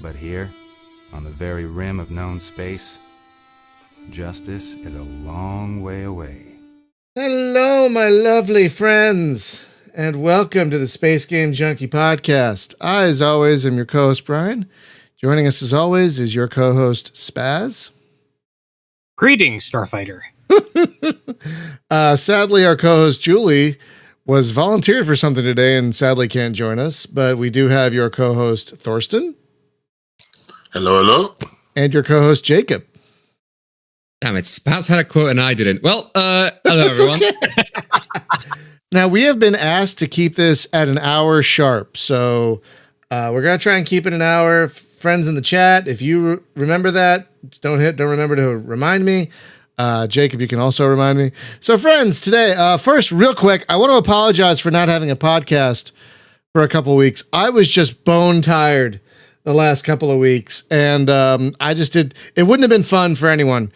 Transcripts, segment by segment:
But here, on the very rim of known space, justice is a long way away. Hello, my lovely friends, and welcome to the Space Game Junkie podcast. I, as always, am your co-host, Brian. Joining us, as always, is your co-host, Spaz. Greetings, Starfighter. Sadly, our co-host, Julie, was volunteered for something today and sadly can't join us, but we do have your co-host, Thorsten. Hello. And your co-host, Jacob. Damn it, Spaz had a quote and I didn't. Well, hello, everyone. Okay. Now, we have been asked to keep this at an hour sharp, so we're going to try and keep it an hour. Friends in the chat, if you remember that, don't remember to remind me. Jacob, you can also remind me. So, friends, today, first, real quick, I want to apologize for not having a podcast for a couple of weeks. I was just bone tired the last couple of weeks, and it wouldn't have been fun for anyone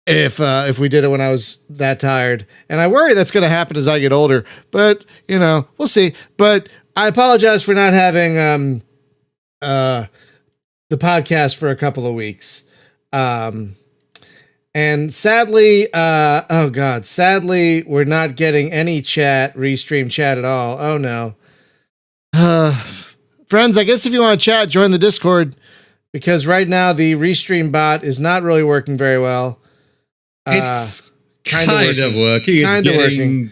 if we did it when I was that tired. And I worry that's going to happen as I get older, but, we'll see. But I apologize for not having the podcast for a couple of weeks. And sadly, we're not getting any restream chat at all. Oh no. Friends, I guess if you want to chat, join the Discord, because right now the restream bot is not really working very well. It's kind of working. Kind of working.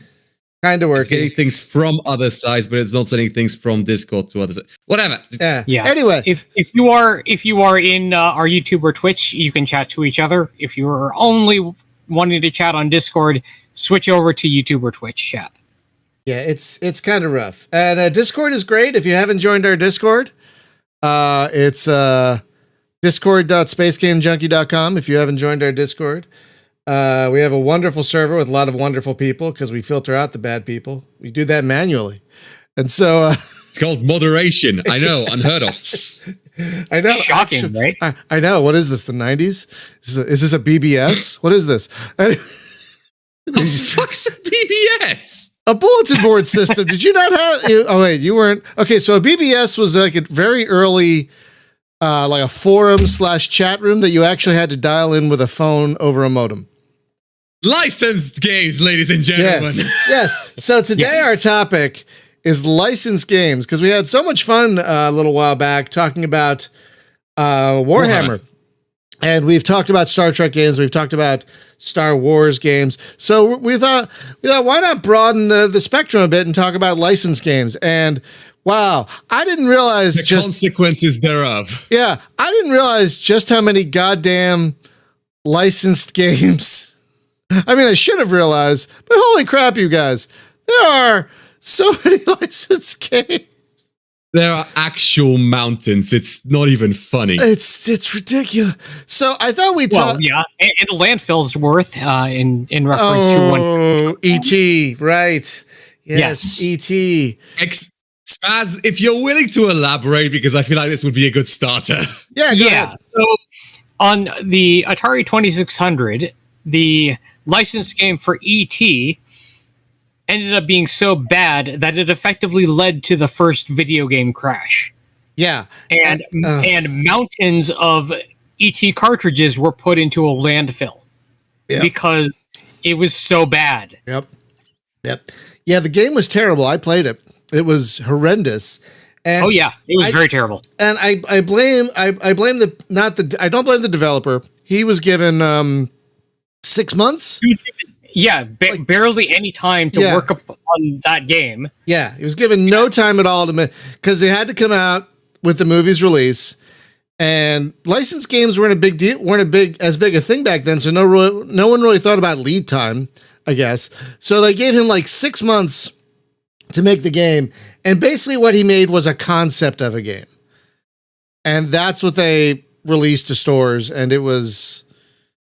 It's getting things from other sides, but it's not sending things from Discord to others. Whatever. Yeah. Anyway, if you are in our YouTube or Twitch, you can chat to each other. If you are only wanting to chat on Discord, switch over to YouTube or Twitch chat. Yeah, it's kind of rough. And Discord is great. If you haven't joined our Discord, it's discord.spacegamejunkie.com. If you haven't joined our Discord. We have a wonderful server with a lot of wonderful people because we filter out the bad people. We do that manually. And so it's called moderation. I know, unheard of. I know. Shocking, right? I know. What is this? The 90s? Is this a BBS? What is this? The fuck's a BBS? A bulletin board system. Did you not have? Oh wait, you weren't. Okay, so a BBS was like a very early, like a forum/chat room that you actually had to dial in with a phone over a modem. Licensed games, ladies and gentlemen. Yes. So today our topic is licensed games, because we had so much fun a little while back talking about Warhammer. And we've talked about Star Trek games. We've talked about Star Wars games. So we thought, why not broaden the spectrum a bit and talk about licensed games? And wow, I didn't realize the consequences thereof. Yeah, I didn't realize just how many goddamn licensed games. I mean, I should have realized, but holy crap, you guys. There are so many licensed games. There are actual mountains. It's not even funny. It's ridiculous. So I thought we'd talk. Well, yeah, and the landfill's worth in reference to one. E.T., right. Yes. E.T. Spaz, if you're willing to elaborate, because I feel like this would be a good starter. Yeah, go ahead. So on the Atari 2600, the licensed game for E.T. ended up being so bad that it effectively led to the first video game crash. Yeah. And mountains of E.T. cartridges were put into a landfill because it was so bad. Yep. Yeah, the game was terrible. I played it. It was horrendous. And it was very terrible. And I don't blame the developer. He was given 6 months. Yeah, barely any time to work on that game. Yeah, he was given no time at all because they had to come out with the movie's release, and licensed games weren't as big a thing back then. So no one really thought about lead time, I guess. So they gave him like 6 months to make the game, and basically what he made was a concept of a game, and that's what they released to stores, and it was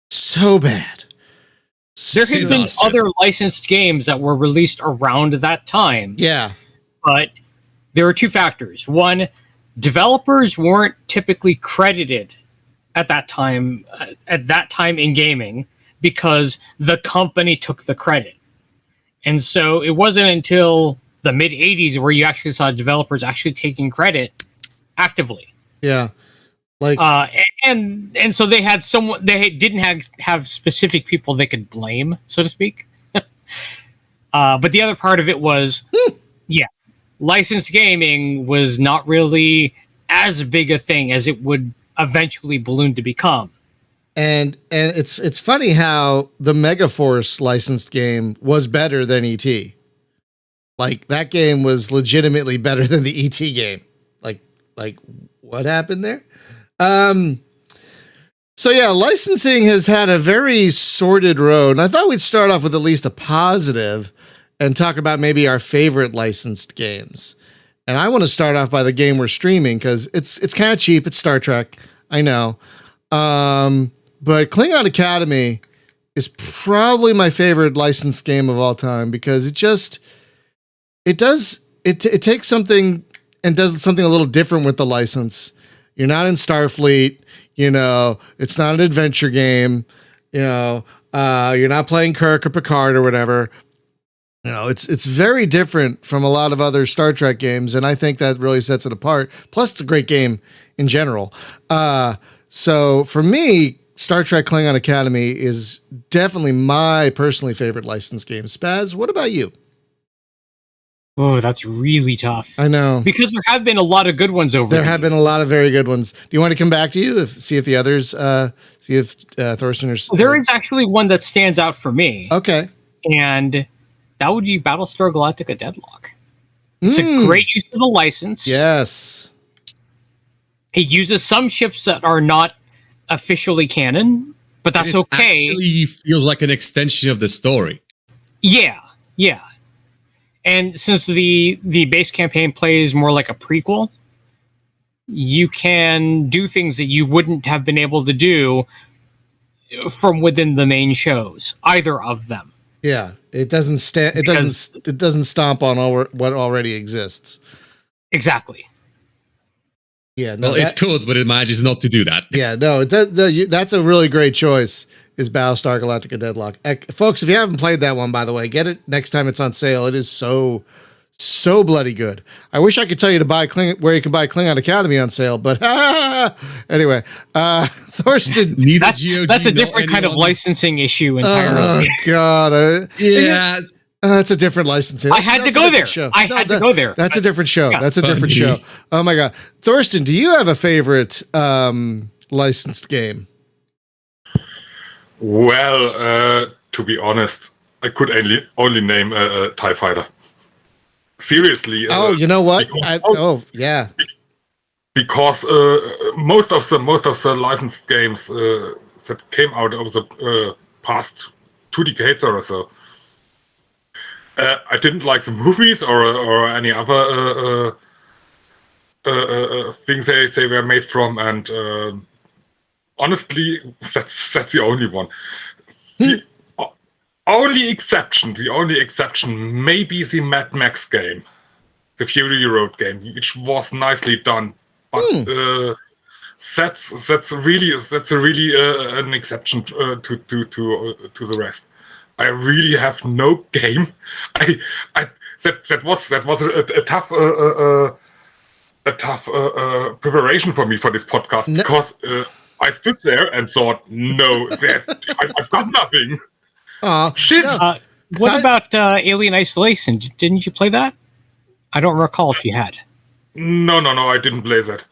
so bad. There have been other licensed games that were released around that time. Yeah. But there were two factors. One, developers weren't typically credited at that time in gaming because the company took the credit. And so it wasn't until the mid 80s where you actually saw developers actually taking credit actively. Yeah. Like, and so they had someone, they didn't have specific people they could blame, so to speak. But the other part of it was, licensed gaming was not really as big a thing as it would eventually balloon to become. and it's funny how the Megaforce licensed game was better than ET. Like, that game was legitimately better than the ET game. Like what happened there? So yeah, licensing has had a very sordid road, and I thought we'd start off with at least a positive and talk about maybe our favorite licensed games. And I want to start off by the game we're streaming because it's kind of cheap. It's Star Trek, I know, but Klingon Academy is probably my favorite licensed game of all time because it takes something and does something a little different with the license. You're not in Starfleet, it's not an adventure game, you're not playing Kirk or Picard or whatever. It's very different from a lot of other Star Trek games, and I think that really sets it apart. Plus, it's a great game in general. So for me, Star Trek Klingon Academy is definitely my personally favorite licensed game. Spaz, what about you? Oh, that's really tough. I know. Because there have been a lot of good ones over there. There have been a lot of very good ones. Do you want to come back to you, see if the others, see if Thorsten or... There is actually one that stands out for me. Okay. And that would be Battlestar Galactica Deadlock. It's a great use of the license. Yes. It uses some ships that are not officially canon, but that's okay. It actually feels like an extension of the story. Yeah. And since the base campaign plays more like a prequel, you can do things that you wouldn't have been able to do from within the main shows, either of them. Yeah, it doesn't it doesn't stomp on what already exists. Exactly. Yeah, no, well, it could, but it manages not to do that. Yeah, no, that's a really great choice. Is Battlestar Galactica Deadlock. Folks, if you haven't played that one, by the way, get it next time it's on sale. It is so bloody good. I wish I could tell you to buy where you can buy Klingon Academy on sale, but anyway, Thorsten. That's a different kind of licensing issue entirely. Oh, God. Yeah. That's a different licensing. I had to go there. I had to go there. That's a different show. That's a different show. Oh, my God. Thorsten, do you have a favorite licensed game? Well, to be honest, I could only name a TIE Fighter. Seriously. You know what? Yeah. Because most of the licensed games that came out of the past 2 decades or so, I didn't like the movies or any other things they were made from, and honestly, that's the only one. The only exception, maybe the Mad Max game, the Fury Road game, which was nicely done, but that's really an exception to the rest. I really have no game. That was a tough preparation for me for this podcast because. I stood there and thought, no, I've got nothing. Shit. What about Alien Isolation? Didn't you play that? I don't recall if you had. No, I didn't play that.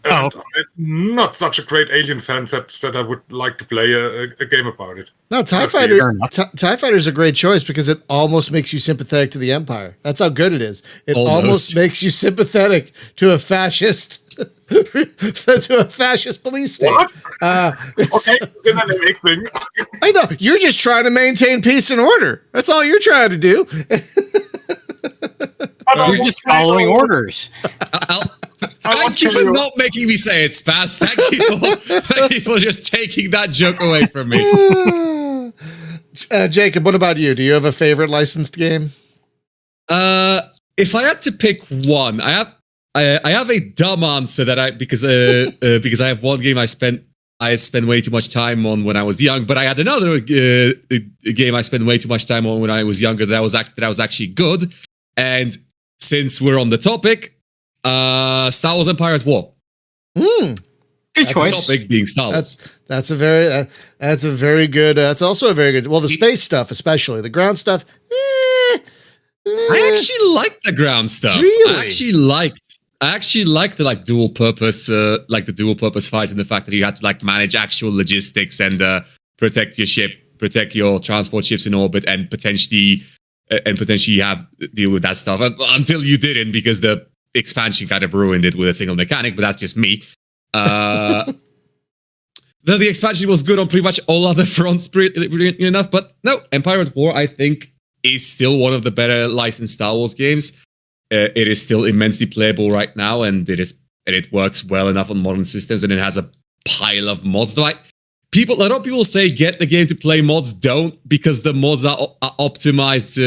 I'm not such a great Alien fan that I would like to play a game about it. No, TIE Fighter is a great choice because it almost makes you sympathetic to the Empire. That's how good it is. It almost makes you sympathetic to a fascist police state. What? Okay, then that makes thing. I know. You're just trying to maintain peace and order. That's all you're trying to do. You're just following orders. Thank you for not making me say it, Spaz. Thank you for just taking that joke away from me. Jacob, what about you? Do you have a favorite licensed game? If I had to pick one, I have a dumb answer because I have one game I spent way too much time on when I was young, but I had another game I spent way too much time on when I was younger that was actually good. And since we're on the topic, Star Wars Empire at War. Good That's choice. Topic being Star Wars. That's a very good. That's also a very good. Well, the space stuff, especially the ground stuff. I actually like the ground stuff. Really? I actually liked the dual purpose, the dual purpose fights, and the fact that you had to manage actual logistics and protect your ship, protect your transport ships in orbit, and potentially have deal with that stuff until you didn't, because the expansion kind of ruined it with a single mechanic. But that's just me. The expansion was good on pretty much all other fronts, brilliantly enough. But no, Empire at War, I think, is still one of the better licensed Star Wars games. It is still immensely playable right now, and it works well enough on modern systems, and it has a pile of mods. Though a lot of people say get the game to play mods. Don't, because the mods are optimized.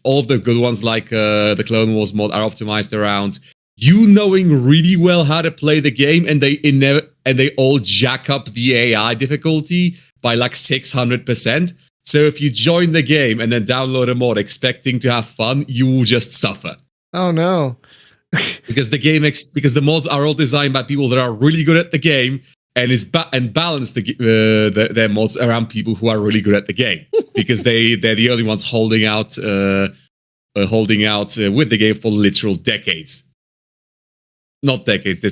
All of the good ones, like the Clone Wars mod, are optimized around you knowing really well how to play the game, and they all jack up the AI difficulty by 600%. So if you join the game and then download a mod expecting to have fun, you will just suffer. Oh no! because the mods are all designed by people that are really good at the game, and balance their mods around people who are really good at the game, because they're the only ones holding out with the game for literal decades. Not decades.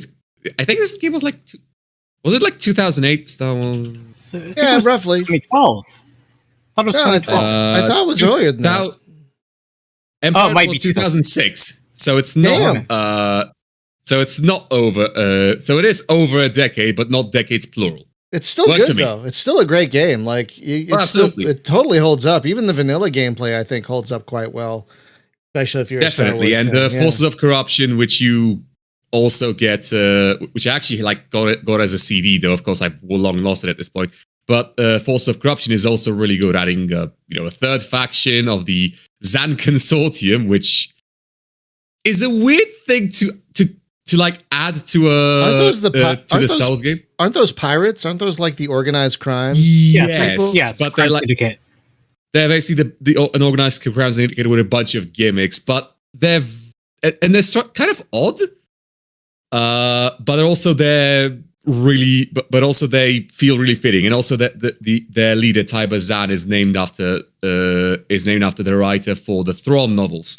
I think this game was was it 2008? Star Wars? Yeah, roughly 2012. I thought it was 2012. I thought it was earlier than that. Empire it might was be 2006, so it's not. So it's not over. So it is over a decade, but not decades plural. It's still good though. It's still a great game. Absolutely, it totally holds up. Even the vanilla gameplay, I think, holds up quite well. Especially if you're definitely. And the Forces of Corruption, which you also get, which I actually got as a CD, though of course I've long lost it at this point. But Forces of Corruption is also really good, adding a third faction of the Zan Consortium, which is a weird thing to add to the Star Wars game. Aren't those pirates? Aren't those the organized crime? Yes, but they're they're basically an organized crime syndicate with a bunch of gimmicks, but they're kind of odd. But also they feel really fitting, and also that their leader Tiber Zan is named after the writer for the Thrawn novels.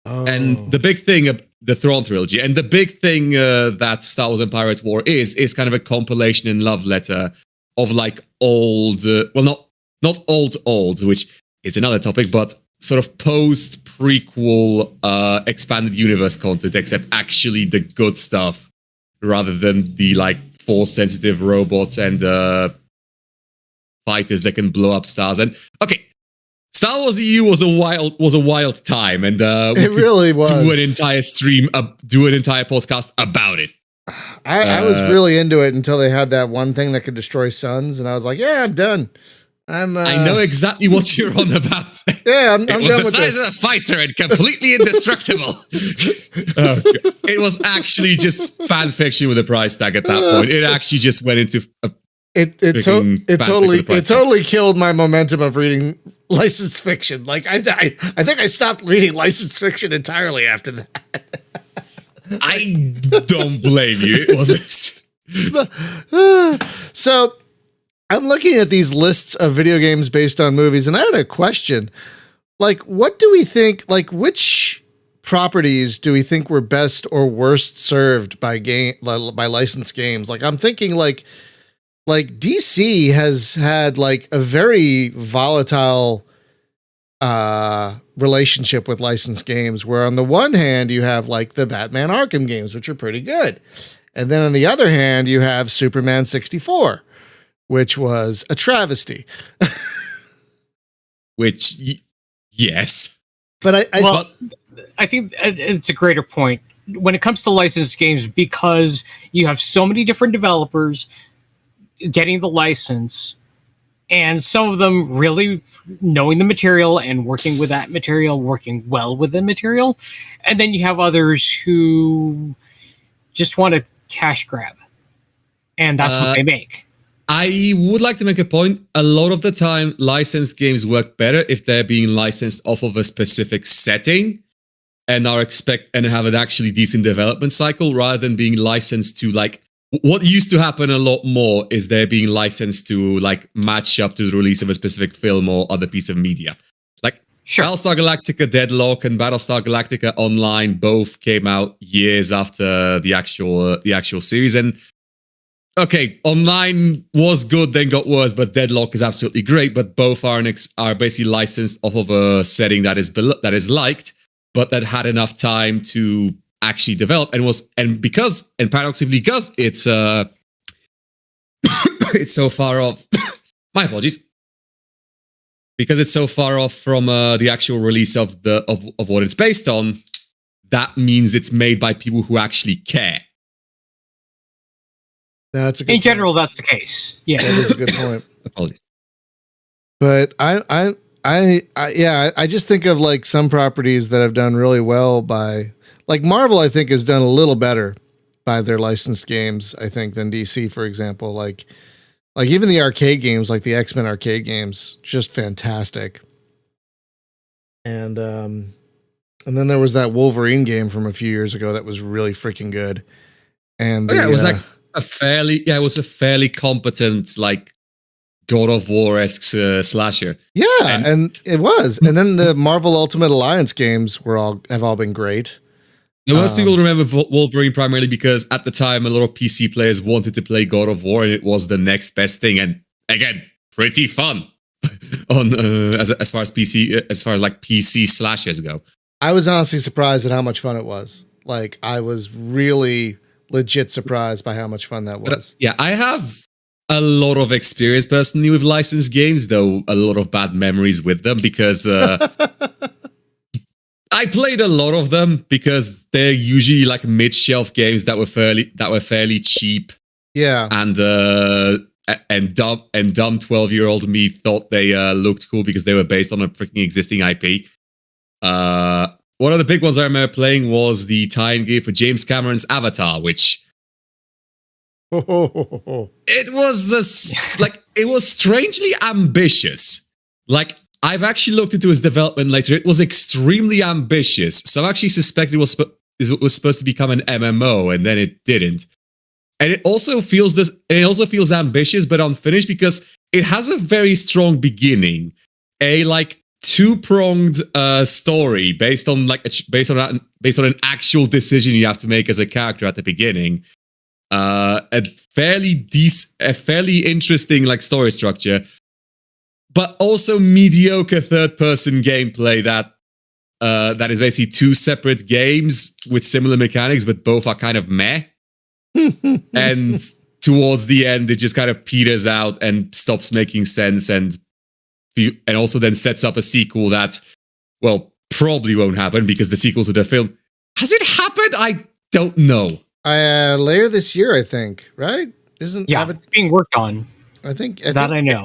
Oh. And the big thing, the Thrawn trilogy, and the big thing that Star Wars Empire at War is kind of a compilation and love letter of old, not old, which is another topic, but sort of post-prequel expanded universe content, except actually the good stuff, rather than the force-sensitive robots and fighters that can blow up stars. And okay, Star Wars EU was a wild time, and it really was. Do an entire stream, do an entire podcast about it. I was really into it until they had that one thing that could destroy suns, and I was like, yeah, I'm done. I know exactly what you're on about. Yeah, I'm done with this. It was the size of a fighter and completely indestructible. It was actually just fan fiction with a price tag at that point. It actually just went into it totally killed my momentum of reading licensed fiction. I think I stopped reading licensed fiction entirely after that. I don't blame you. It wasn't. So I'm looking at these lists of video games based on movies, and I had a question. What do we think, which properties do we think were best or worst served by licensed games? I'm thinking DC has had a very volatile relationship with licensed games, where on the one hand you have the Batman Arkham games, which are pretty good. And then on the other hand, you have Superman 64, which was a travesty. Yes. But I think it's a greater point when it comes to licensed games, because you have so many different developers getting the license, and some of them really knowing the material and working with that material, working well with the material. And then you have others who just want to cash grab, and that's what they make. I would like to make a point. A lot of the time, licensed games work better if they're being licensed off of a specific setting, and have an actually decent development cycle rather than being licensed to like what used to happen a lot more is they're being licensed to like match up to the release of a specific film or other piece of media. Like Battlestar Galactica Deadlock and Battlestar Galactica Online both came out years after the actual series. And okay, Online was good, then got worse, but Deadlock is absolutely great. But both are basically licensed off of a setting that is liked, but that had enough time to actually develop and paradoxically because it's it's so far off. My apologies. Because it's so far off from the actual release of what it's based on, that means it's made by people who actually care. That's a good In general, that's the case. Yeah, that is a good point. Apologies. But I just think of like some properties that have done really well by, like Marvel. I think has done a little better by their licensed games. I think than DC, for example. Like even the arcade games, like the X-Men arcade games, just fantastic. And then there was that Wolverine game from a few years ago that was really freaking good. And it was like a fairly competent like God of War-esque slasher. Yeah, and it was. And then the Marvel Ultimate Alliance games have all been great. Most people remember Wolverine primarily because at the time a lot of PC players wanted to play God of War and it was the next best thing. And again, pretty fun on as far as PC slashers go. I was honestly surprised at how much fun it was. Like I was really legit surprised by how much fun that was. Yeah, I have a lot of experience personally with licensed games, though a lot of bad memories with them because I played a lot of them because they're usually like mid-shelf games that were fairly cheap. Yeah, and dumb 12-year-old me thought they looked cool because they were based on a freaking existing IP. One of the big ones I remember playing was the tie-in game for James Cameron's Avatar, which it was strangely ambitious. Like I've actually looked into his development later. It was extremely ambitious. Some actually suspected it was supposed to become an MMO, and then it didn't. And it also feels ambitious but unfinished because it has a very strong beginning, a like two-pronged story based on an actual decision you have to make as a character at the beginning. A fairly interesting like story structure, but also mediocre third-person gameplay that is basically two separate games with similar mechanics, but both are kind of meh. And towards the end, it just kind of peters out and stops making sense, and also then sets up a sequel that, well, probably won't happen because the sequel to the film has it happened? I don't know. Later this year, I think. Right? It's being worked on. I think I know.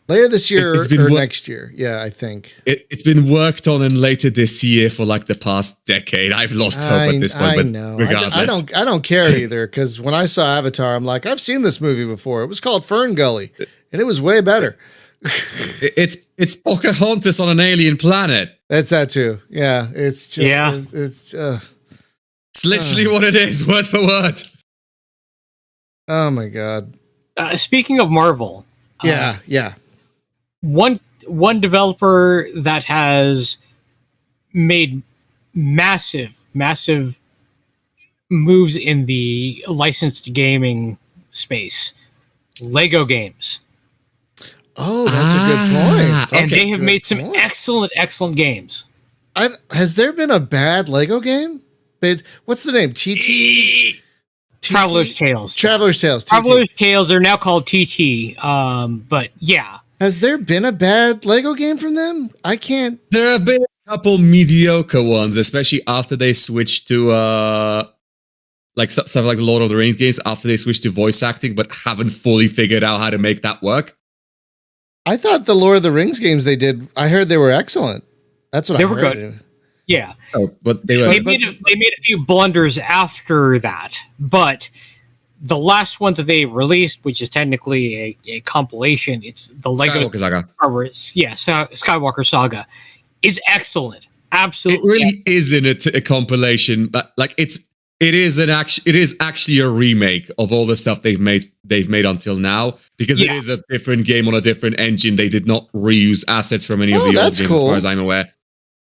Later this year or next year. Yeah, I think. It's been worked on and later this year for like the past decade. I've lost hope at this point, but know. Regardless. I don't care either, because when I saw Avatar, I'm like, I've seen this movie before. It was called Fern Gully, and it was way better. It's Pocahontas on an alien planet. That's that too. Yeah, it's just, it's literally what it is, word for word. Oh my god. Speaking of Marvel, yeah. One developer that has made massive moves in the licensed gaming space, Lego games. Oh, that's a good point. And they have made some excellent games. Has there been a bad Lego game? What's the name? TT? Traveler's Tales. Traveler's Tales. TT. Traveler's Tales are now called TT. But yeah. Has there been a bad Lego game from them? I can't. There have been a couple mediocre ones, especially after they switched to like stuff like the Lord of the Rings games, after they switched to voice acting, but haven't fully figured out how to make that work. I thought the Lord of the Rings games they did, I heard they were excellent. That's what I heard. They were good. Yeah. Oh, but they made a few blunders after that, but the last one that they released, which is technically a compilation, it's the Lego Skywalker Saga. Skywalker Saga, is excellent. Absolutely. It really isn't a compilation, but like it is actually a remake of all the stuff they've made until now, because it is a different game on a different engine. They did not reuse assets from any of the old games, as far as I'm aware.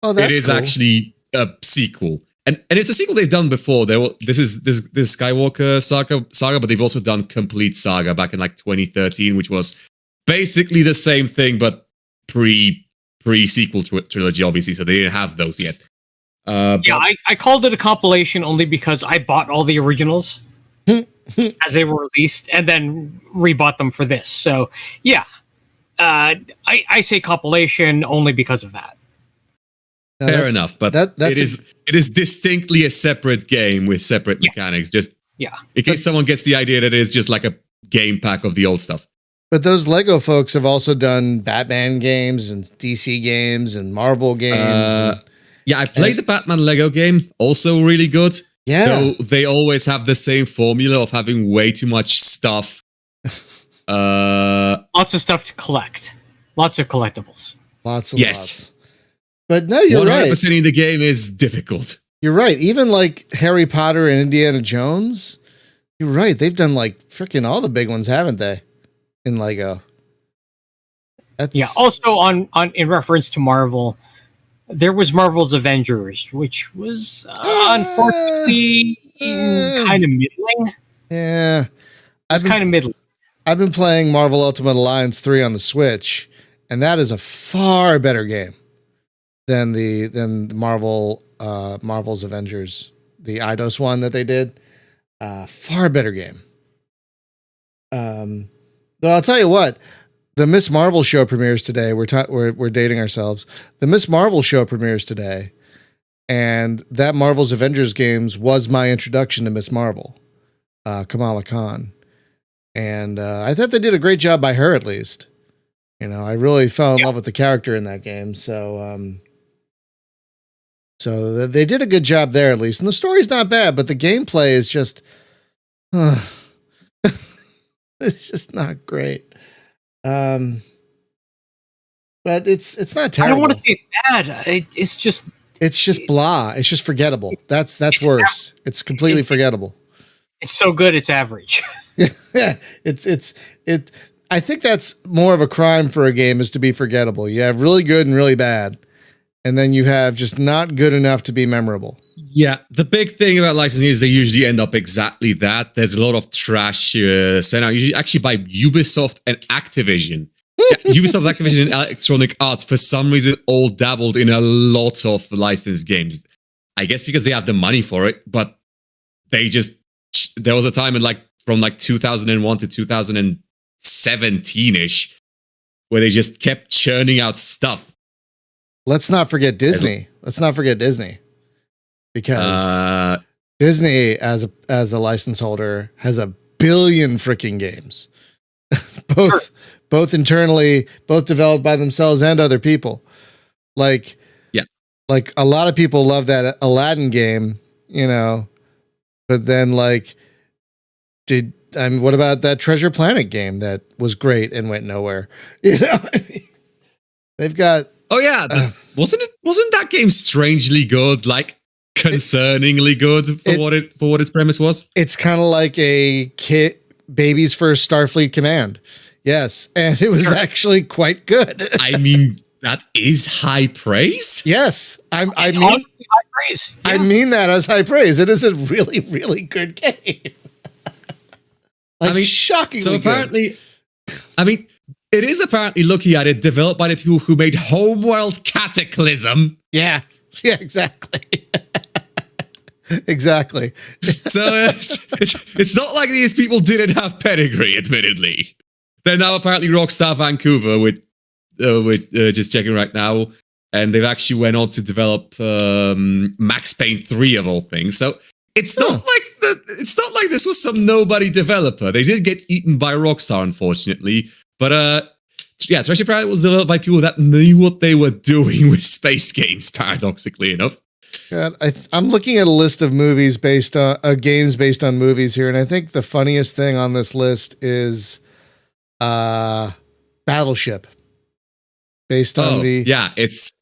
Oh, that's It is cool. actually a sequel. And it's a sequel they've done before. This is Skywalker Saga, but they've also done Complete Saga back in like 2013, which was basically the same thing, but pre-sequel trilogy, obviously. So they didn't have those yet. I called it a compilation only because I bought all the originals as they were released, and then rebought them for this. So yeah, I say compilation only because of that. No, fair enough, but it is distinctly a separate game with separate mechanics. Just in case someone gets the idea that it is just like a game pack of the old stuff. But those Lego folks have also done Batman games and DC games and Marvel games. I played the Batman Lego game, also really good. Yeah. Though they always have the same formula of having way too much stuff. Lots of stuff to collect. Lots of collectibles. Lots. But no, you're 100% right. 100% of the game is difficult. You're right. Even like Harry Potter and Indiana Jones, you're right. They've done like freaking all the big ones, haven't they? In Lego. Also on in reference to Marvel, there was Marvel's Avengers, which was unfortunately kind of middling. Yeah. It's kind of middling. I've been playing Marvel Ultimate Alliance 3 on the Switch, and that is a far better game than the Marvel's Avengers, the Eidos one that they did. Far better game. Though I'll tell you what, the Miss Marvel show premieres today. We're dating ourselves. The Miss Marvel show premieres today, and that Marvel's Avengers games was my introduction to Miss Marvel, Kamala Khan, and I thought they did a great job by her, at least. You know, I really fell in love with the character in that game. So they did a good job there, at least. And the story's not bad, but the gameplay is just, it's just not great. But it's not terrible. I don't want to say bad. It's just blah. It's just forgettable. That's worse. It's completely forgettable. It's so good, it's average. Yeah, I think that's more of a crime for a game, is to be forgettable. You have really good and really bad, and then you have just not good enough to be memorable. Yeah, the big thing about licensing is they usually end up exactly that. There's a lot of trash sent out, usually actually by Ubisoft and Activision. Ubisoft, Activision, and Electronic Arts, for some reason, all dabbled in a lot of licensed games. I guess because they have the money for it, but there was a time in from 2001 to 2017-ish where they just kept churning out stuff. Let's not forget Disney. Because Disney, as a license holder, has a billion freaking games, both internally, both developed by themselves and other people. Like a lot of people love that Aladdin game, you know, but then what about that Treasure Planet game that was great and went nowhere? You know, they've got. Oh yeah, wasn't that game strangely good? Like concerningly good for what its premise was. It's kind of like a baby's first Starfleet Command. Yes, and it was actually quite good. I mean, that is high praise. Yes, I mean honestly, high praise. Yeah. I mean that as high praise. It is a really, really good game. Shockingly so apparently, good. I mean, it is apparently, looking at it, developed by the people who made Homeworld Cataclysm. Yeah, exactly. Exactly. So it's not like these people didn't have pedigree, admittedly. They're now apparently Rockstar Vancouver with just checking right now, and they've actually went on to develop Max Payne 3 of all things. So it's not like this was some nobody developer. They did get eaten by Rockstar, unfortunately. But Treasure Planet was developed by people that knew what they were doing with space games, paradoxically enough. God, I'm looking at a list of movies based on games based on movies here, and I think the funniest thing on this list is Battleship, based on it's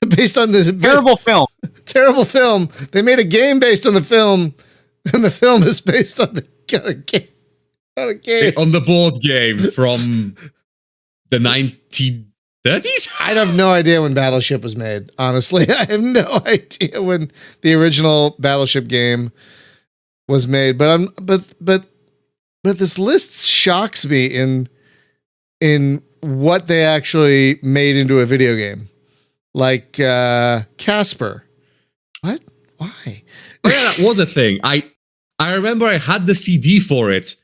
based on the Terrible film. terrible film. They made a game based on the film, and the film is based on the game. On the board game from the 1930s? I have no idea when Battleship was made. Honestly, I have no idea when the original Battleship game was made. But this list shocks me in what they actually made into a video game, like Casper. What? Why? Oh yeah, that was a thing. I remember I had the CD for it,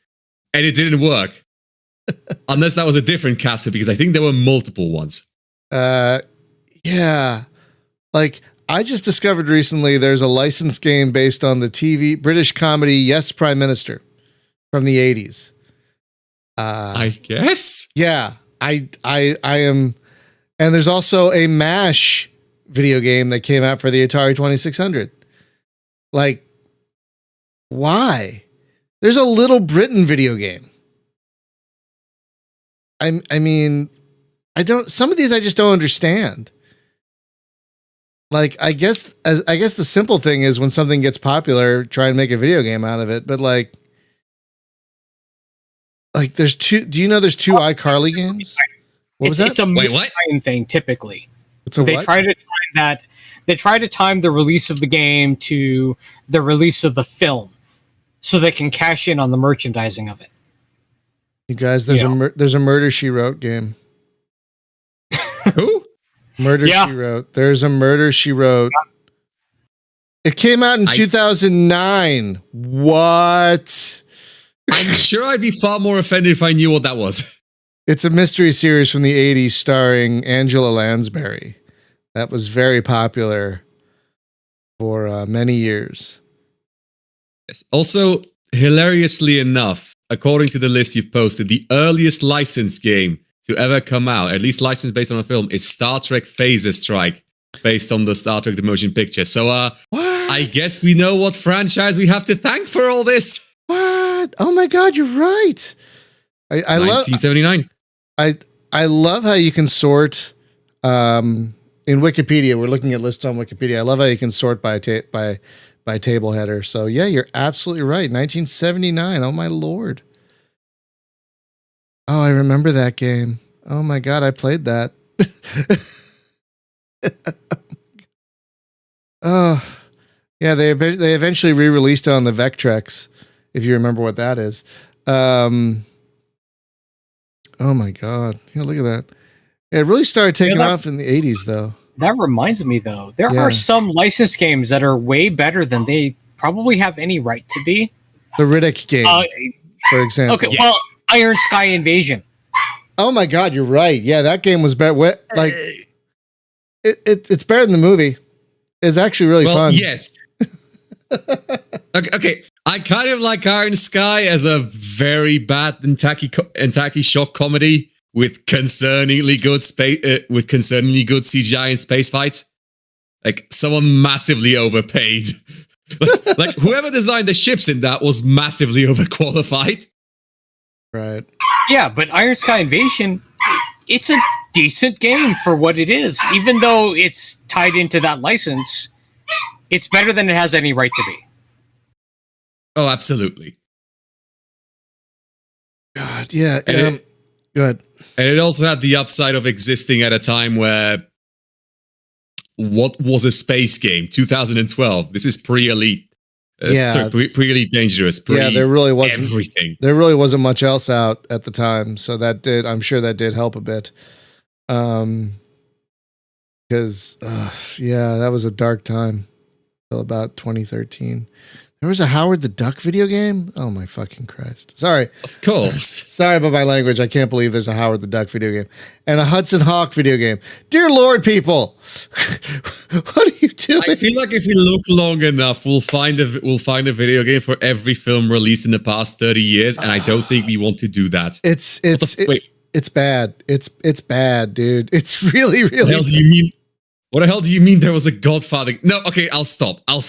and it didn't work. Unless that was a different Casper, because I think there were multiple ones. Yeah. Like, I just discovered recently there's a licensed game based on the TV British comedy Yes, Prime Minister from the 80s. I guess? Yeah. I am, and there's also a MASH video game that came out for the Atari 2600. Like, why? There's a Little Britain video game. I mean, some of these I just don't understand. Like, I guess the simple thing is when something gets popular, try and make a video game out of it. But like there's two, do you know there's two iCarly games? What was that? It's a Wait, what? time thing typically. It's a They what? try to time that. They try to time the release of the game to the release of the film, so they can cash in on the merchandising of it. You guys, there's a Murder She Wrote game. Who? Murder Yeah. She Wrote. There's a Murder She Wrote. It came out in 2009. What? I'm sure I'd be far more offended if I knew what that was. It's a mystery series from the 80s starring Angela Lansbury. That was very popular for many years. Yes. Also, hilariously enough, according to the list you've posted, the earliest licensed game to ever come out, at least licensed based on a film, is Star Trek Phaser Strike, based on the Star Trek The Motion Picture. So, What? I guess we know what franchise we have to thank for all this. What? Oh my God, you're right. I love 1979. I love how you can sort in Wikipedia. We're looking at lists on Wikipedia. I love how you can sort by table header. So yeah, you're absolutely right. 1979. Oh my Lord. Oh, I remember that game. Oh my God, I played that. Oh, yeah. They eventually re-released it on the Vectrex, if you remember what that is. Oh my God. Yeah, look at that. Yeah, it really started taking off in the 80s, though. That reminds me, though, there Yeah. are some licensed games that are way better than they probably have any right to be. The Riddick game, for example. Okay, well, Iron Sky Invasion. Oh my God, you're right. Yeah, that game was better. Like, it's better than the movie. It's actually really fun. Yes. Okay. I kind of like Iron Sky as a very bad and tacky shock comedy with concerningly good CGI and space fights. Like, someone massively overpaid. Like, whoever designed the ships in that was massively overqualified. Right. Yeah, but Iron Sky Invasion, it's a decent game for what it is. Even though it's tied into that license, it's better than it has any right to be. Oh, absolutely. God, yeah. And Good. And it also had the upside of existing at a time where what was a space game? 2012. This is pre-Elite. Pre-Elite Dangerous. There really wasn't everything. There really wasn't much else out at the time, so I'm sure that did help a bit. Because that was a dark time till about 2013. There was a Howard the Duck video game. Oh my fucking Christ! Sorry, of course. Sorry about my language. I can't believe there's a Howard the Duck video game and a Hudson Hawk video game. Dear Lord, people, what are you doing? I feel like if we look long enough, we'll find a video game for every film released in the past 30 years, and I don't think we want to do that. It's bad. It's bad, dude. It's really, really. What the hell do you mean? What the hell do you mean there was a Godfather? No, okay, I'll stop. I'm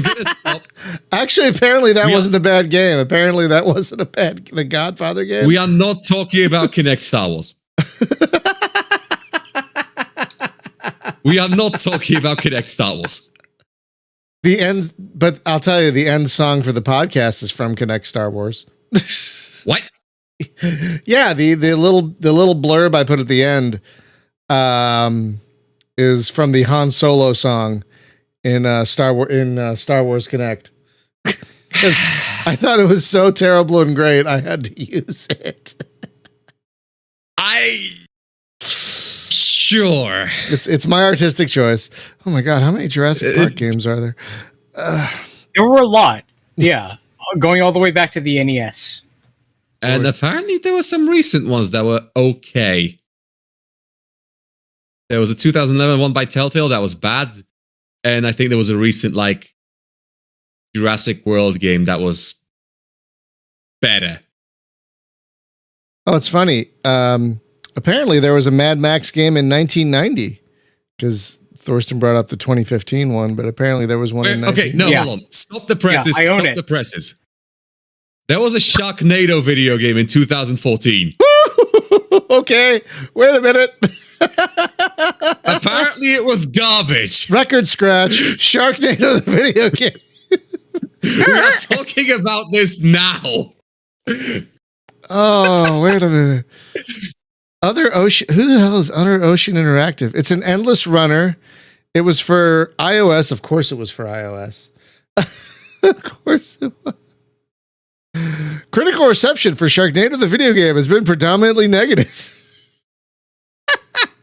gonna stop. Actually, apparently that wasn't a bad game. Apparently that wasn't the Godfather game. We are not talking about Kinect Star Wars. We are not talking about Kinect Star Wars. The end, but I'll tell you, the end song for the podcast is from Kinect Star Wars. What? Yeah, the little blurb I put at the end is from the Han Solo song in Star Wars Connect. Because I thought it was so terrible and great, I had to use it. Sure. It's my artistic choice. Oh my god, how many Jurassic Park games are there? There were a lot. Yeah, going all the way back to the NES. And apparently there were some recent ones that were okay. There was a 2011 one by Telltale that was bad. And I think there was a recent like Jurassic World game that was better. Oh, it's funny. Apparently there was a Mad Max game in 1990 because Thorsten brought up the 2015 one, but apparently there was one in 1990. Okay, no, hold on. Stop the presses. Yeah, I own Stop it. the presses. There was a Sharknado video game in 2014. Okay, wait a minute. Apparently it was garbage. Record scratch. Sharknado the video game. We are talking about this now. Oh, wait a minute. Other Ocean. Who the hell is Other Ocean Interactive? It's an endless runner. It was for iOS. Of course it was for iOS. Of course it was. Critical reception for Sharknado the video game has been predominantly negative.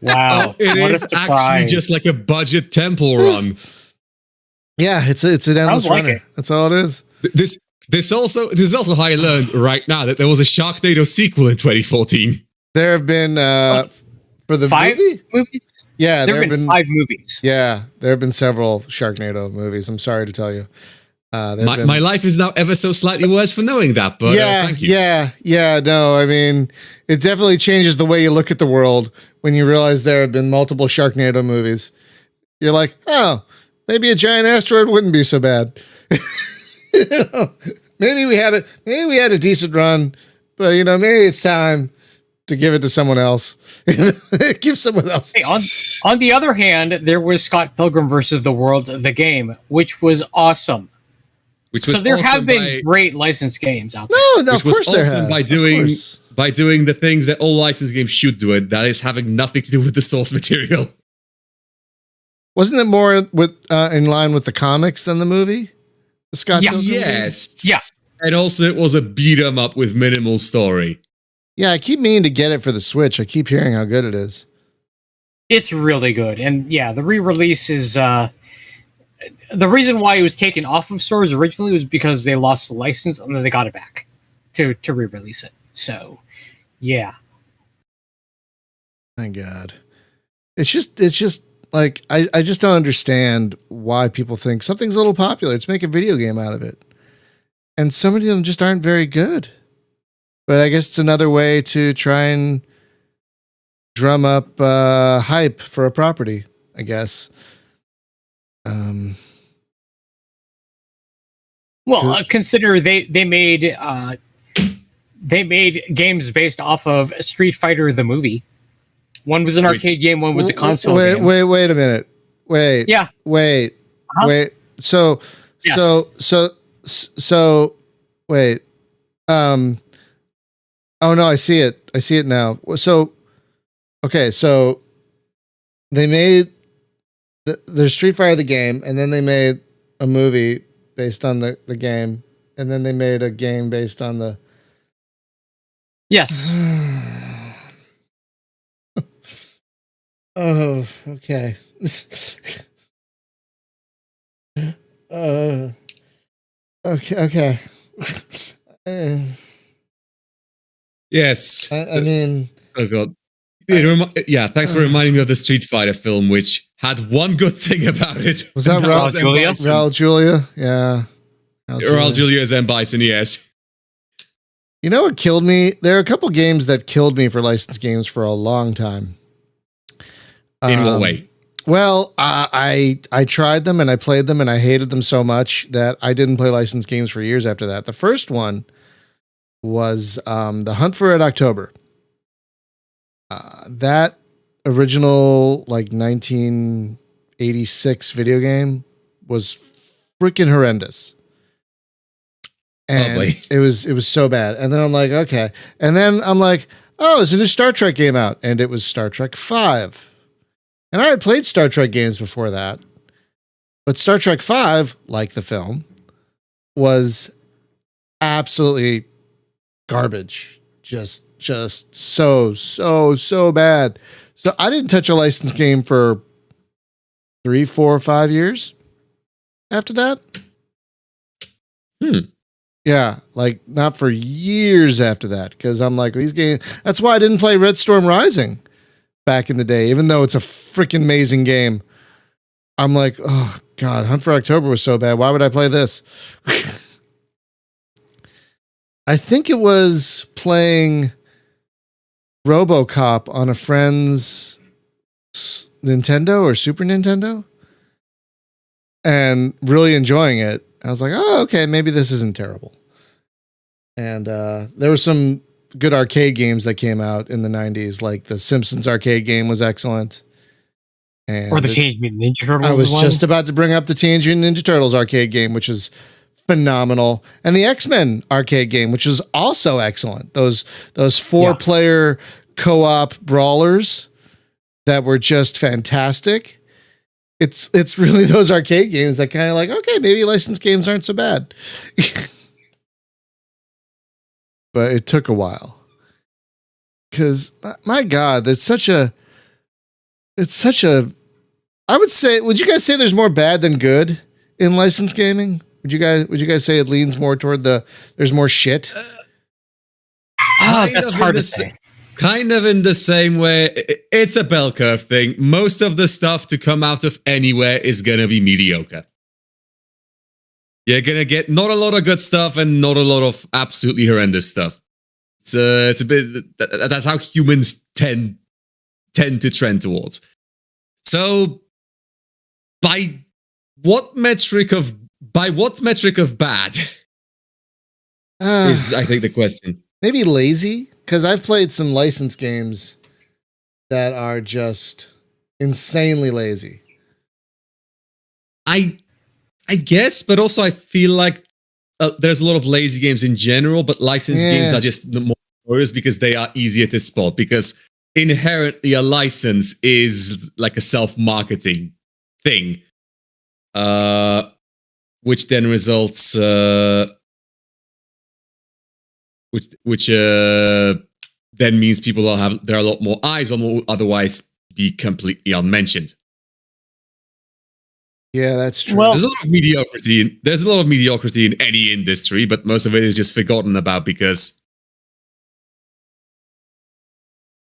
Wow, It what a is actually surprise. just like a budget temple run. Yeah, it's an endless Sounds like runner. it. That's all it is. This is also how I learned right now that there was a Sharknado sequel in 2014. There have been for the 5 movie. movies? Yeah, There have been 5 movies. Yeah, there have been several Sharknado movies. I'm sorry to tell you. My life is now ever so slightly worse for knowing that, but thank you. Yeah. No, I mean, it definitely changes the way you look at the world when you realize there have been multiple Sharknado movies. You're like, oh, maybe a giant asteroid wouldn't be so bad. You know, maybe we had a decent run, but maybe it's time to give it to someone else. Give someone else. Hey, on the other hand, there was Scott Pilgrim versus the World, the game, which was awesome. Which was So there awesome have been great licensed games out there. No, which of was course there awesome have. by Of doing course. the things that all licensed games should do. It that is having nothing to do with the source material. Wasn't it more in line with the comics than the movie? The Scott Pilgrim game? Yes. Yeah. And also, it was a beat 'em up with minimal story. Yeah, I keep meaning to get it for the Switch. I keep hearing how good it is. It's really good. And yeah, the re-release is the reason why it was taken off of stores originally was because they lost the license and then they got it back to re-release it. So yeah. Thank God. It's just like I just don't understand why people think something's a little popular. Let's make a video game out of it. And some of them just aren't very good. But I guess it's another way to try and drum up hype for a property, I guess. Well, consider they made games based off of Street Fighter the movie. One was an arcade game, one was a console game. Wait a minute. Wait. Yeah. Wait. Uh-huh. Wait. So wait. Oh no, I see it. I see it now. So okay, so they made the Street Fighter the game, and then they made a movie based on the game, and then they made a game based on the Yes. Oh, okay. Okay. Yes. I mean, Oh god. Thanks for reminding me of the Street Fighter film, which had one good thing about it. was that And Raul was M. Julia? Bison. Raul Julia? Yeah. Raul Julia is M. Bison, yes. You know what killed me? There are a couple games that killed me for licensed games for a long time. In what way? Well, I tried them and I played them and I hated them so much that I didn't play licensed games for years after that. The first one was The Hunt for Red October. That original like 1986 video game was freaking horrendous. And it was so bad. And then I'm like, okay. And then I'm like, oh, there's a new Star Trek game out. And it was Star Trek V. And I had played Star Trek games before that. But Star Trek V, like the film, was absolutely garbage. Just so bad. So I didn't touch a licensed game for 3, 4, 5 years after that. Yeah, like not for years after that, because I'm like, these games. That's why I didn't play Red Storm Rising back in the day, even though it's a freaking amazing game. I'm like, oh God, Hunt for October was so bad. Why would I play this? I think it was playing RoboCop on a friend's Nintendo or Super Nintendo and really enjoying it. I was like, oh, okay, maybe this isn't terrible. And there were some good arcade games that came out in the 90s, like the Simpsons arcade game was excellent. And or the Teenage Mutant Ninja Turtles. I was just about to bring up the Teenage Mutant Ninja Turtles arcade game, which is phenomenal. And the X-Men arcade game, which is also excellent. Those 4-player co-op brawlers that were just fantastic. It's really those arcade games that kind of like, okay, maybe licensed games aren't so bad. But it took a while. Because, my God, it's such a, I would you guys say there's more bad than good in licensed gaming? Would you guys say it leans more toward there's more shit? That's hard to say. Kind of in the same way, it's a bell curve thing. Most of the stuff to come out of anywhere is gonna be mediocre. You're gonna get not a lot of good stuff and not a lot of absolutely horrendous stuff. It's a bit that's how humans tend to trend towards. So, by what metric of bad is I think the question. Maybe lazy. Because I've played some licensed games that are just insanely lazy. I guess, but also I feel like there's a lot of lazy games in general, but licensed games are just the more notorious because they are easier to spot. Because inherently, a license is like a self-marketing thing, which then results. Which then means there are a lot more eyes on what would otherwise be completely unmentioned. Yeah, that's true. Well, there's a lot of mediocrity in any industry, but most of it is just forgotten about because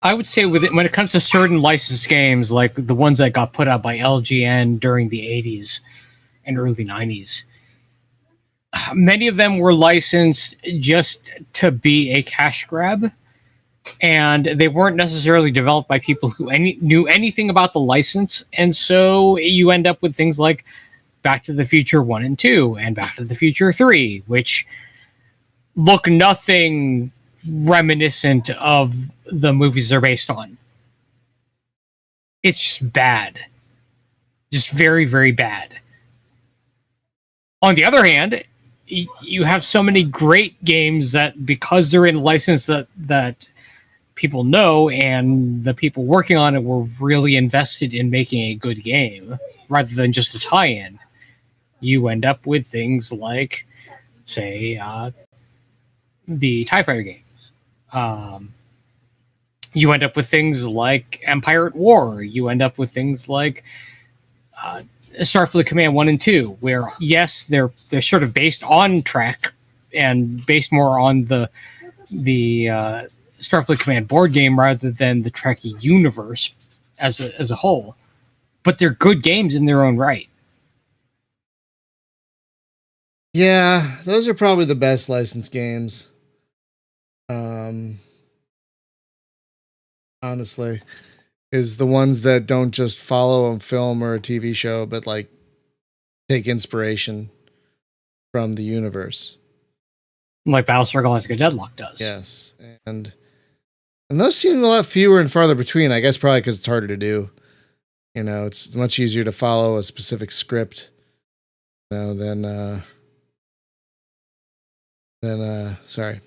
I would say when it comes to certain licensed games, like the ones that got put out by LGN during the 80s and early 90s, many of them were licensed just to be a cash grab, and they weren't necessarily developed by people who knew anything about the license. And so you end up with things like Back to the Future 1 and 2 and Back to the Future 3, which look nothing reminiscent of the movies they're based on. It's just bad. Just very, very bad. On the other hand, you have so many great games that because they're in a license that people know and the people working on it were really invested in making a good game rather than just a tie-in, you end up with things like, say, the TIE Fighter games. You end up with things like Empire at War. You end up with things like Starfleet Command 1 and 2, where yes, they're sort of based on Trek and based more on the Starfleet Command board game rather than the Trek universe as a whole. But they're good games in their own right. Yeah, those are probably the best licensed games. Honestly. Is the ones that don't just follow a film or a TV show, but like take inspiration from the universe. Like Battlestar Galactica Deadlock does. Yes. And And those seem a lot fewer and farther between, I guess probably because it's harder to do. You know, it's much easier to follow a specific script, you know, than sorry.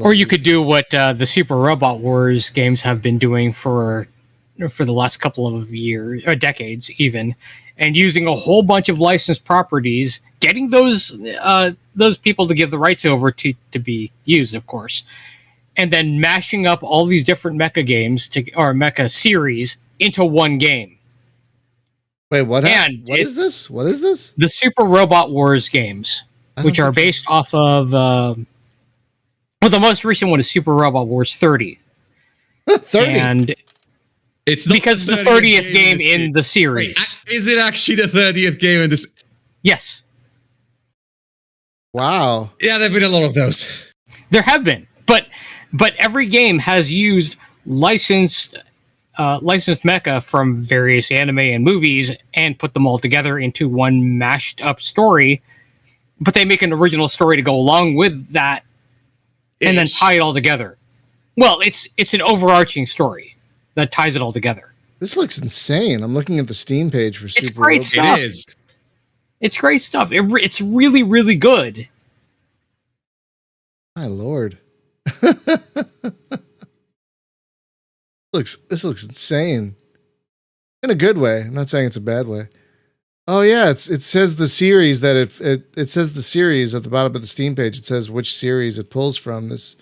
Or you could do what the Super Robot Wars games have been doing for the last couple of years or decades, even, and using a whole bunch of licensed properties, getting those people to give the rights over to be used, of course, and then mashing up all these different mecha games or mecha series into one game. Wait, what? And what is this? What is this? The Super Robot Wars games, which are based off of. Well, the most recent one is Super Robot Wars 30. 30. And it's not because it's the 30th game in the series. Wait, is it actually the 30th game in this? Yes. Wow. Yeah, there have been a lot of those. There have been. But every game has used licensed mecha from various anime and movies and put them all together into one mashed up story. But they make an original story to go along with that. And then tie it all together. Well, it's an overarching story that ties it all together. This looks insane. I'm looking at the Steam page for Super. It's great stuff. It is. It's great stuff. It's really, really good. My lord. This looks insane. In a good way. I'm not saying it's a bad way. Oh yeah, it says the series that it says the series at the bottom of the Steam page. It says which series it pulls from. This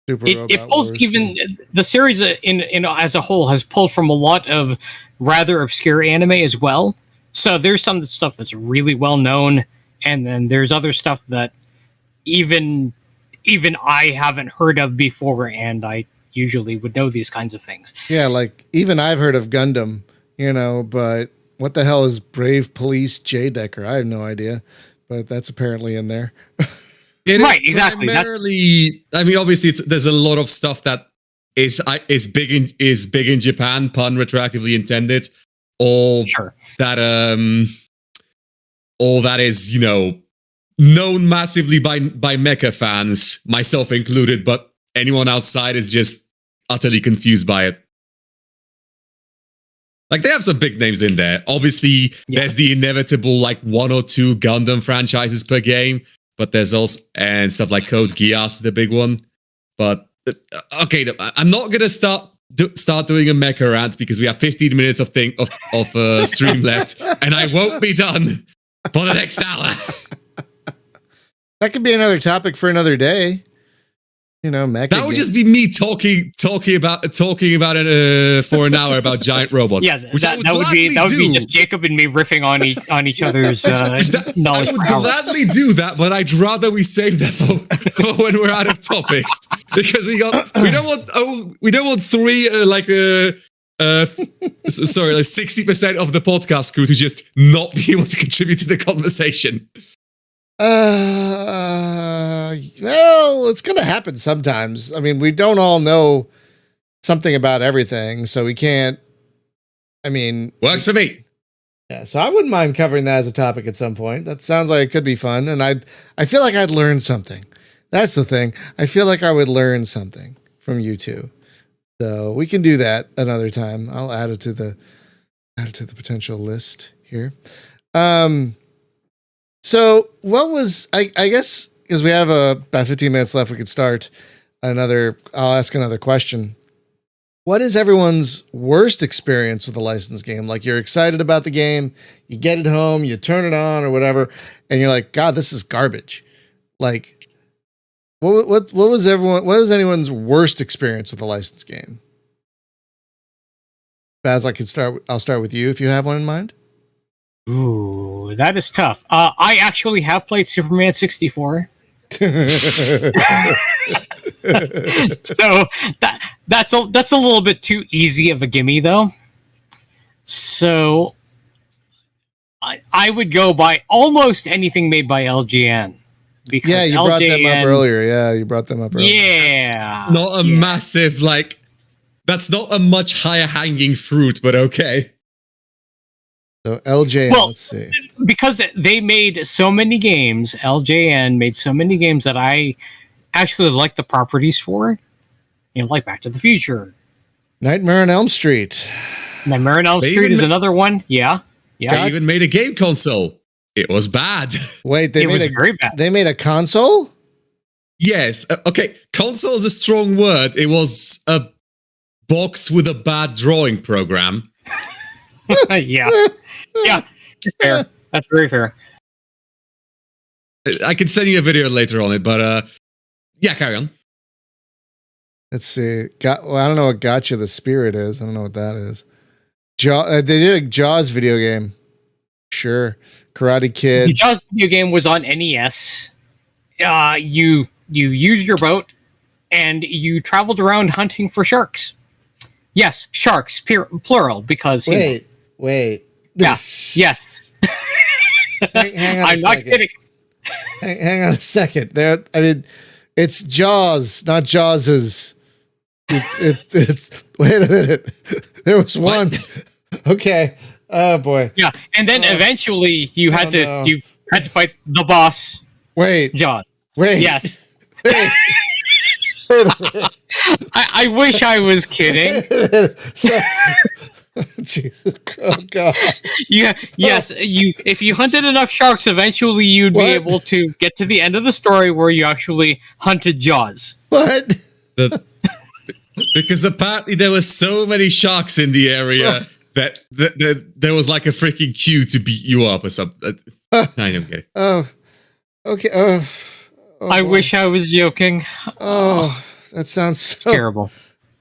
Super Robot it pulls Wars even thing. The series in as a whole has pulled from a lot of rather obscure anime as well. So there's some stuff that's really well known, and then there's other stuff that even I haven't heard of before, and I usually would know these kinds of things. Yeah, like even I've heard of Gundam, you know, but what the hell is Brave Police J Decker? I have no idea, but that's apparently in there. Right, exactly. Primarily, I mean, obviously, there's a lot of stuff that is big in Japan, pun retroactively intended, or Sure. that all that is, you know, known massively by mecha fans, myself included, but anyone outside is just utterly confused by it. Like, they have some big names in there. Obviously, there's the inevitable, like, 1 or 2 Gundam franchises per game, but there's also, and stuff like Code Geass, the big one. But, okay, I'm not going to start doing a mecha rant because we have 15 minutes of stream left, and I won't be done for the next hour. That could be another topic for another day. You know, mecha that would just be me talking about it for an hour about giant robots. Yeah, that would be just Jacob and me riffing on each other's knowledge. I would gladly do that, but I'd rather we save that for when we're out of topics, because we don't want 60% of the podcast crew to just not be able to contribute to the conversation. Well, it's going to happen sometimes. I mean, we don't all know something about everything, so we can't. I mean, works for me. Yeah, so I wouldn't mind covering that as a topic at some point. That sounds like it could be fun, and I feel like I'd learn something. That's the thing. I feel like I would learn something from you two. So we can do that another time. I'll add it to the potential list here. So what was, I guess, because we have about 15 minutes left, we could start I'll ask another question. What is everyone's worst experience with a licensed game? Like, you're excited about the game, you get it home, you turn it on or whatever, and you're like, God, this is garbage. Like, what was anyone's worst experience with a licensed game? Baz, I'll start with you if you have one in mind. Ooh, that is tough. I actually have played Superman 64. So that's a little bit too easy of a gimme, though. So I would go by almost anything made by LJN. Because yeah, you brought them up earlier. Yeah, you brought them up earlier. Yeah. That's not a massive, like, that's not a much higher hanging fruit, but okay. So LJN, let's see. Because they made so many games, LJN made so many games that I actually like the properties for. like Back to the Future. Nightmare on Elm Street. Nightmare on Elm They Street even is ma- another one. Yeah. They even made a game console. It was bad. Wait, It was very bad. They made a console? Yes. Okay. Console is a strong word. It was a box with a bad drawing program. Yeah. Yeah. That's fair. That's very fair. I can send you a video later on it, but yeah, carry on. Let's see. I don't know what Gotcha the Spirit is. I don't know what that is. They did a Jaws video game. Sure. Karate Kid. The Jaws video game was on NES. You used your boat and you traveled around hunting for sharks. Yes, sharks, plural, because Wait. Yeah. Yes. Hang on. I'm not kidding. Hang on a second. It's Jaws, not Jaws's. It's. Wait a minute. There was one. Okay. Oh boy. Yeah, and then eventually you had to fight the boss. Wait. Jaws. Wait. Yes. Wait. Wait a minute. I wish I was kidding. Jesus. Oh God. Yes. If you hunted enough sharks, eventually you'd be able to get to the end of the story where you actually hunted Jaws. What? Because apparently there were so many sharks in the area that there was like a freaking queue to beat you up or something. I don't get it. Oh. Okay. I wish I was joking. Oh, that sounds so Terrible.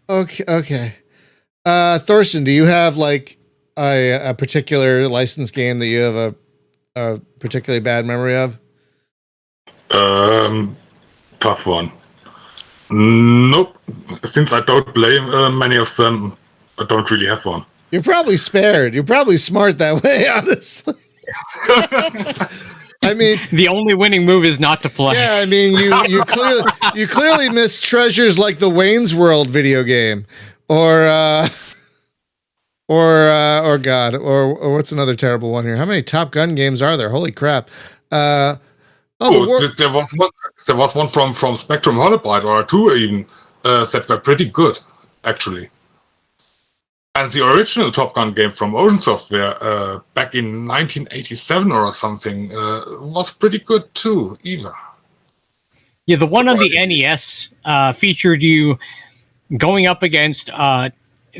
Okay. Thorsten, do you have like a particular licensed game that you have a particularly bad memory of? Tough one. Nope. Since I don't play many of them, I don't really have one. You're probably spared. You're probably smart that way, honestly. I mean, The only winning move is not to play. yeah, I mean, you clearly miss treasures like the Wayne's World video game, or God, or what's another terrible one here? How many Top Gun games are there? Holy crap! There was one from Spectrum Holobyte, or two even, that were pretty good, actually. And the original Top Gun game from Ocean Software, back in 1987 or something, was pretty good too, either. Yeah, the one on the NES featured you going up against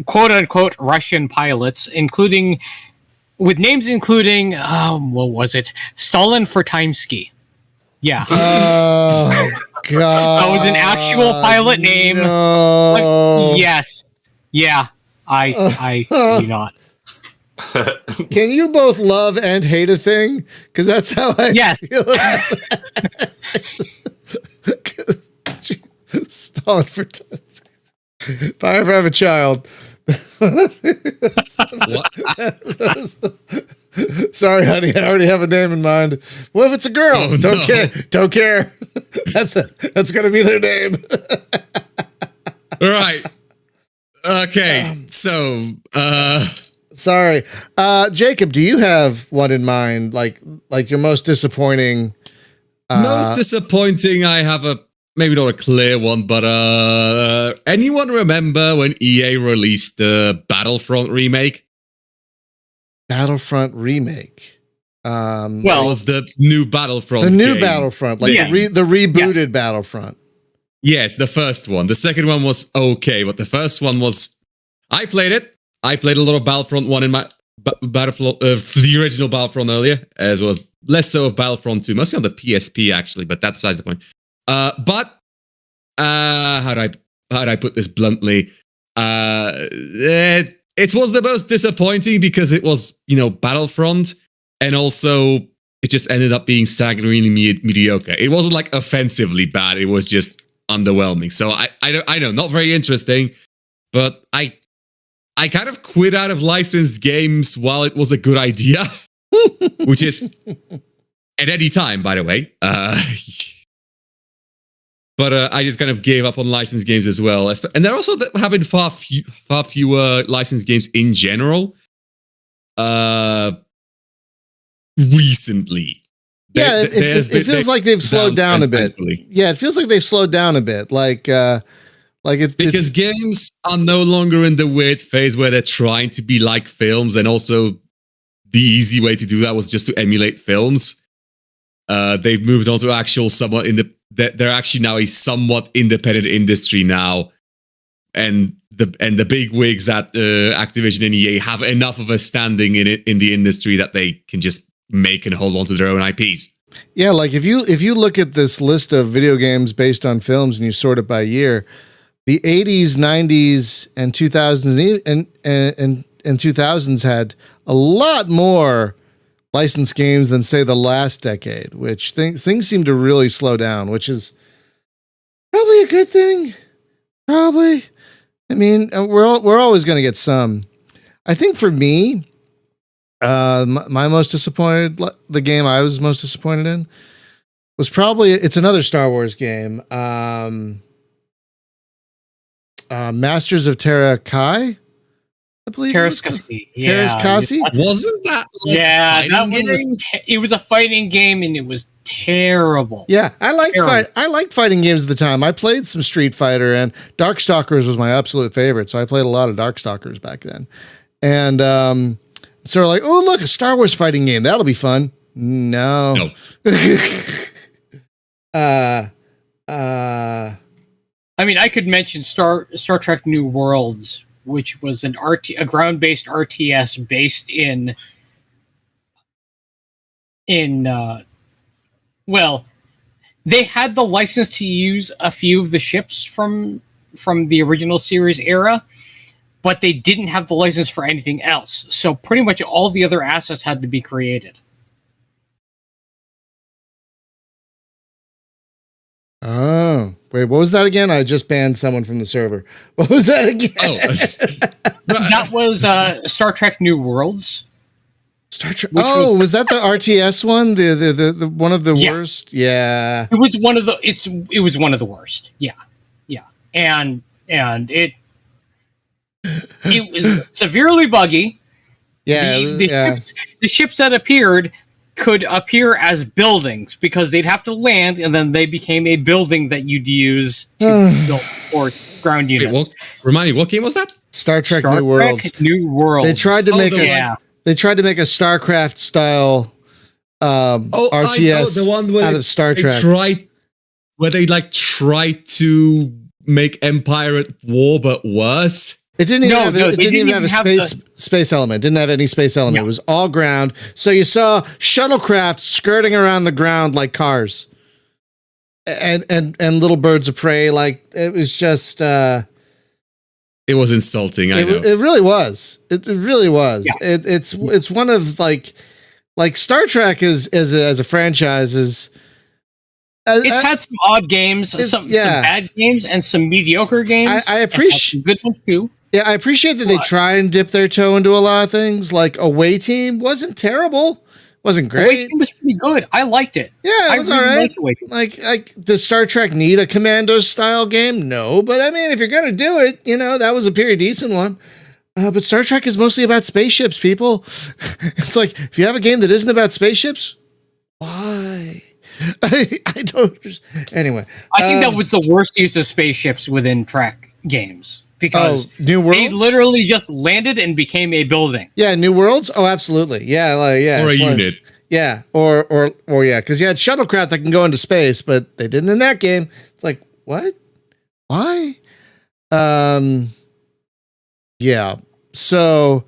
quote-unquote Russian pilots, with names including, what was it? Stalin for Timesky. Yeah. Oh, God. That was an actual pilot name. No. Yes. Yeah. I do not. Can you both love and hate a thing? Because that's how I feel. Stalin for if I ever have a child. Sorry, honey, I already have a name in mind. What if it's a girl? Oh, Don't no. care. Don't care. That's gonna be their name. Right. Okay. So, Sorry. Jacob, do you have one in mind? Like your most disappointing? most disappointing, I have maybe not a clear one, but anyone remember when EA released the Battlefront remake? Battlefront remake. It was the new Battlefront. The new game. Battlefront, like Yeah. the rebooted Battlefront. Yes, the first one. The second one was okay, but the first one was. I played it. I played a lot of Battlefront 1 in my Battlefront, the original Battlefront earlier, as well as less so of Battlefront 2, mostly on the PSP actually, but that's besides the point. But how do I put this bluntly? It was the most disappointing because it was, Battlefront, and also it just ended up being staggeringly mediocre. It wasn't like offensively bad; it was just underwhelming. So I know, not very interesting, but I kind of quit out of licensed games while it was a good idea, which is at any time, by the way. But I just kind of gave up on licensed games as well. And there also have been far fewer licensed games in general recently. Yeah, it feels like they've slowed down a bit. thankfully. Yeah, it feels like they've slowed down a bit. Like Like because games are no longer in the weird phase where they're trying to be like films, and also the easy way to do that was just to emulate films. They've moved on to actual somewhat they're actually now a somewhat independent industry now, and the big wigs at Activision and EA have enough of a standing in the industry that they can just make and hold on to their own IPs. Yeah, like if you look at this list of video games based on films and you sort it by year, the 80s, 90s, and 2000s and 2000s had a lot more licensed games than, say, the last decade, which things seem to really slow down, which is probably a good thing. Probably. I mean, we're always going to get some. I think for me, my most disappointed, the game I was most disappointed in was probably, it's another Star Wars game. Masters of Terra Kai, I believe. Terrace Kasi. Terrace Kasi? Wasn't that it was a fighting game and it was terrible. Yeah, I liked fighting games at the time. I played some Street Fighter, and Darkstalkers was my absolute favorite, so I played a lot of Darkstalkers back then. And so we're like, oh, look, a Star Wars fighting game. That'll be fun. No. I mean, I could mention Star Trek New Worlds, which was a ground-based RTS based in well, they had the license to use a few of the ships from the original series era, but they didn't have the license for anything else. So pretty much all the other assets had to be created. Oh, wait, what was that again? I just banned someone from the server. What was that again? That was Star Trek New Worlds. Star Trek. Oh, was that the RTS one? The one of the worst? Yeah. It was one of the it was one of the worst. Yeah. Yeah. And it was severely buggy. Yeah. The ships that appeared could appear as buildings because they'd have to land, and then they became a building that you'd use to build or ground units. Remind me, what game was that? Star Trek New Worlds. New Worlds. They tried to make a StarCraft style RTS the one where out of Star Trek. Where they tried to make Empire at War, but worse. It didn't even have a space element. It didn't have any space element. Yeah. It was all ground. So you saw shuttlecraft skirting around the ground like cars, and little birds of prey. Like it was just. It was insulting. I know. It really was. It really was. Yeah. It's one of like Star Trek as a franchise is. It's had some odd games, some bad games, and some mediocre games. I appreciate good ones too. Yeah, I appreciate that they try and dip their toe into a lot of things. Like Away Team wasn't terrible, wasn't great. Away Team was pretty good. I liked it. Yeah, it was all right. Like does Star Trek need a Commandos style game? No, but I mean, if you're gonna do it, that was a pretty decent one. But Star Trek is mostly about spaceships, people. It's like if you have a game that isn't about spaceships, why? I don't. Anyway, I think that was the worst use of spaceships within Trek games. Because New Worlds? They literally just landed and became a building. Yeah, New Worlds? Oh, absolutely. Yeah, or a unit. Yeah, or yeah, because you had shuttlecraft that can go into space, but they didn't in that game. It's like, what? Why? Yeah. So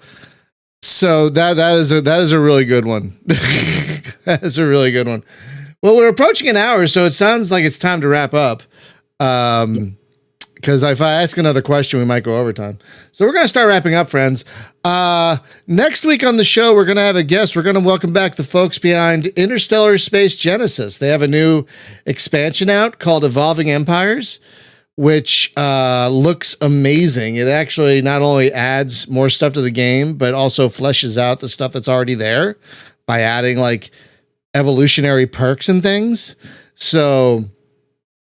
that is a really good one. That is a really good one. Well, we're approaching an hour, so it sounds like it's time to wrap up. Because if I ask another question, we might go overtime. So we're going to start wrapping up, friends. Next week on the show, we're going to have a guest. We're going to welcome back the folks behind Interstellar Space Genesis. They have a new expansion out called Evolving Empires, which looks amazing. It actually not only adds more stuff to the game, but also fleshes out the stuff that's already there by adding evolutionary perks and things. So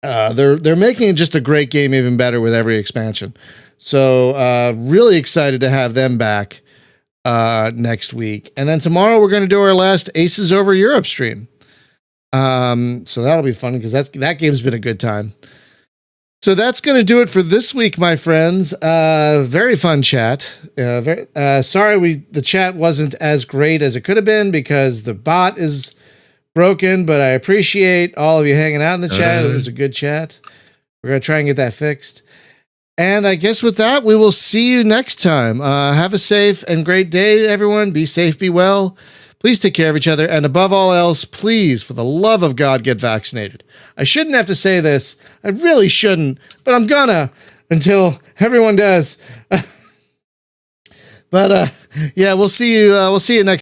they're making just a great game even better with every expansion. So really excited to have them back next week. And then tomorrow we're going to do our last Aces Over Europe stream. So that'll be fun because that game's been a good time. So that's going to do it for this week, my friends. Very fun chat. Sorry the chat wasn't as great as it could have been because the bot is broken, but I appreciate all of you hanging out in the chat. It was a good chat. We're going to try and get that fixed. And I guess with that, we will see you next time. Have a safe and great day, everyone. Be safe, be well. Please take care of each other. And above all else, please, for the love of God, get vaccinated. I shouldn't have to say this. I really shouldn't, but I'm gonna until everyone does. But yeah, we'll see you next